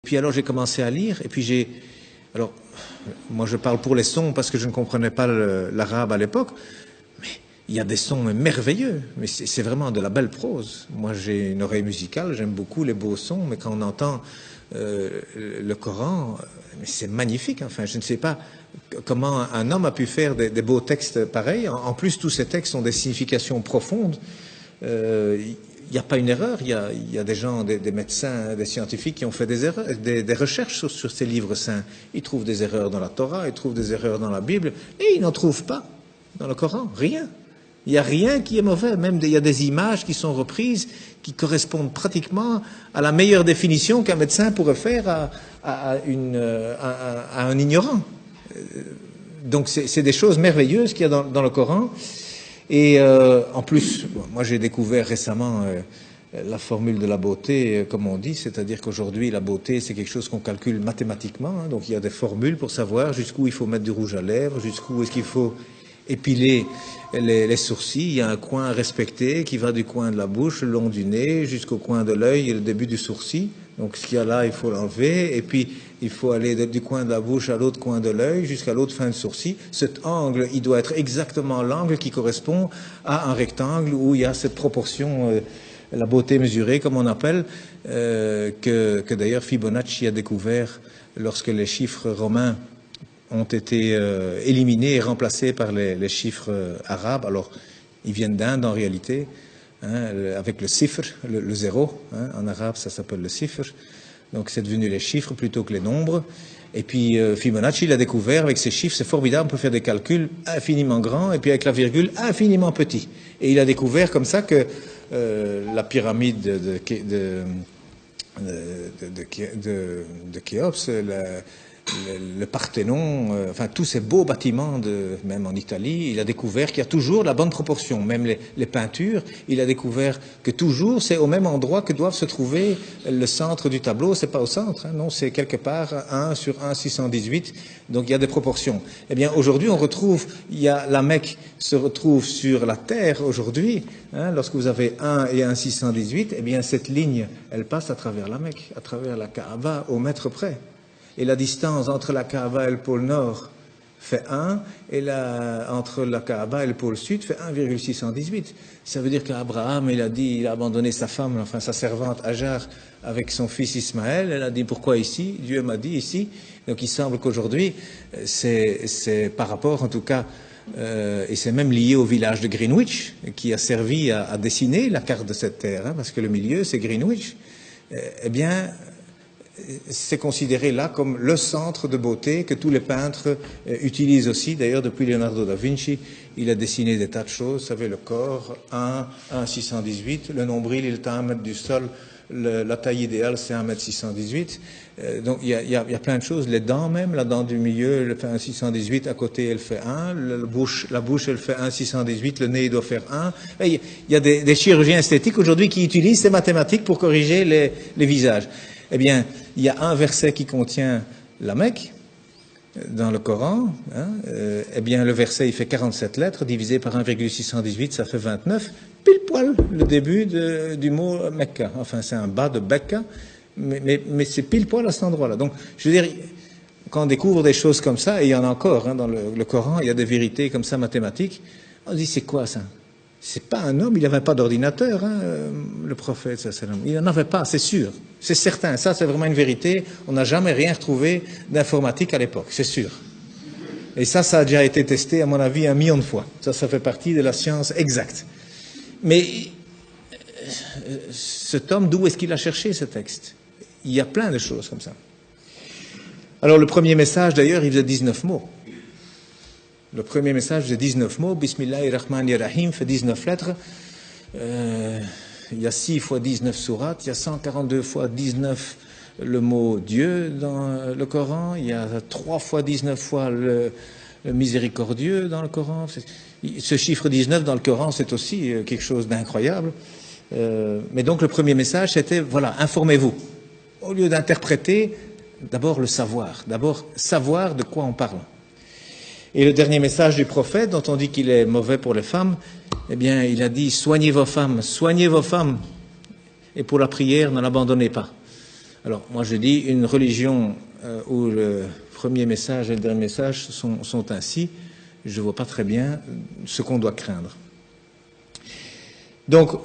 Puis alors j'ai commencé à lire, et puis alors, moi je parle pour les sons parce que je ne comprenais pas l'arabe à l'époque, mais il y a des sons merveilleux, mais c'est vraiment de la belle prose. Moi j'ai une oreille musicale, j'aime beaucoup les beaux sons, mais quand on entend le Coran, c'est magnifique. Enfin, je ne sais pas comment un homme a pu faire des beaux textes pareils. En plus, tous ces textes ont des significations profondes. Il n'y a pas une erreur, il y a des gens, des médecins, des scientifiques qui ont fait des erreurs, des recherches sur ces livres saints. Ils trouvent des erreurs dans la Torah, ils trouvent des erreurs dans la Bible, et ils n'en trouvent pas dans le Coran, rien. Il n'y a rien qui est mauvais, même il y a des images qui sont reprises, qui correspondent pratiquement à la meilleure définition qu'un médecin pourrait faire à un ignorant. Donc c'est des choses merveilleuses qu'il y a dans le Coran. Et en plus, moi j'ai découvert récemment la formule de la beauté, comme on dit, c'est-à-dire qu'aujourd'hui la beauté c'est quelque chose qu'on calcule mathématiquement, hein, donc il y a des formules pour savoir jusqu'où il faut mettre du rouge à lèvres, jusqu'où est-ce qu'il faut épiler les sourcils, il y a un coin à respecter qui va du coin de la bouche, le long du nez, jusqu'au coin de l'œil et le début du sourcil. Donc ce qu'il y a là, il faut l'enlever, et puis il faut aller du coin de la bouche à l'autre coin de l'œil, jusqu'à l'autre fin de sourcil. Cet angle, il doit être exactement l'angle qui correspond à un rectangle où il y a cette proportion, la beauté mesurée, comme on appelle, que d'ailleurs Fibonacci a découvert lorsque les chiffres romains ont été éliminés et remplacés par les chiffres arabes. Alors, ils viennent d'Inde en réalité, hein, avec le sifr, le zéro, hein, en arabe ça s'appelle le sifr, donc c'est devenu les chiffres plutôt que les nombres. Et puis Fibonacci l'a découvert avec ces chiffres, c'est formidable, on peut faire des calculs infiniment grands et puis avec la virgule infiniment petit. Et il a découvert comme ça que la pyramide de Khéops, le Parthénon, enfin tous ces beaux bâtiments, même en Italie, il a découvert qu'il y a toujours la bonne proportion. Même les peintures, il a découvert que toujours c'est au même endroit que doivent se trouver le centre du tableau. C'est pas au centre, hein, non, c'est quelque part 1 sur 1,618. Donc il y a des proportions. Eh bien aujourd'hui on retrouve, la Mecque se retrouve sur la terre aujourd'hui. Hein, lorsque vous avez 1 et 1,618, eh bien cette ligne, elle passe à travers la Mecque, à travers la Kaaba, au mètre près. Et la distance entre la Kaaba et le pôle Nord fait 1, et entre la Kaaba et le pôle Sud fait 1,618. Ça veut dire qu'Abraham, il a abandonné sa femme, enfin sa servante Hajar, avec son fils Ismaël. Elle a dit, pourquoi ici? Dieu m'a dit ici. Donc il semble qu'aujourd'hui, c'est par rapport en tout cas, et c'est même lié au village de Greenwich, qui a servi à dessiner la carte de cette terre, hein, parce que le milieu c'est Greenwich. Eh bien, c'est considéré là comme le centre de beauté que tous les peintres utilisent aussi. D'ailleurs, depuis Leonardo da Vinci, il a dessiné des tas de choses. Vous savez, le corps, 1,618, le nombril, il est à 1 mètre du sol, la taille idéale, c'est 1,618 m. Donc, il y a plein de choses. Les dents même, la dent du milieu, elle fait 1,618, à côté, elle fait 1. La bouche, elle fait 1,618, le nez, il doit faire 1. Et il y a des chirurgiens esthétiques aujourd'hui qui utilisent ces mathématiques pour corriger les visages. Eh bien, il y a un verset qui contient la Mecque dans le Coran. Hein, eh bien, le verset, il fait 47 lettres, divisé par 1,618, ça fait 29. Pile poil le début du mot Mecca. Enfin, c'est un bas de Becca, mais c'est pile poil à cet endroit-là. Donc, je veux dire, quand on découvre des choses comme ça, et il y en a encore hein, dans le Coran, il y a des vérités comme ça mathématiques, on dit, c'est quoi ça? C'est pas un homme, il n'avait pas d'ordinateur, hein, le prophète, il n'en avait pas, c'est sûr, c'est certain, ça c'est vraiment une vérité, on n'a jamais rien retrouvé d'informatique à l'époque, c'est sûr. Et ça a déjà été testé, à mon avis, 1 million de fois. Ça fait partie de la science exacte. Mais cet homme, d'où est-ce qu'il a cherché ce texte? Il y a plein de choses comme ça. Alors le premier message, d'ailleurs, il faisait 19 mots. Le premier message faisait 19 mots, Bismillahirrahmanirrahim, fait 19 lettres. Il y a 6 fois 19 sourates, il y a 142 fois 19 le mot Dieu dans le Coran, il y a 3 fois 19 fois le miséricordieux dans le Coran. Ce chiffre 19 dans le Coran, c'est aussi quelque chose d'incroyable. Mais donc le premier message, c'était, voilà, informez-vous. Au lieu d'interpréter, d'abord le savoir, d'abord savoir de quoi on parle. Et le dernier message du prophète, dont on dit qu'il est mauvais pour les femmes, eh bien, il a dit, soignez vos femmes, et pour la prière, ne l'abandonnez pas. Alors, moi, je dis une religion où le premier message et le dernier message sont ainsi, je ne vois pas très bien ce qu'on doit craindre. Donc,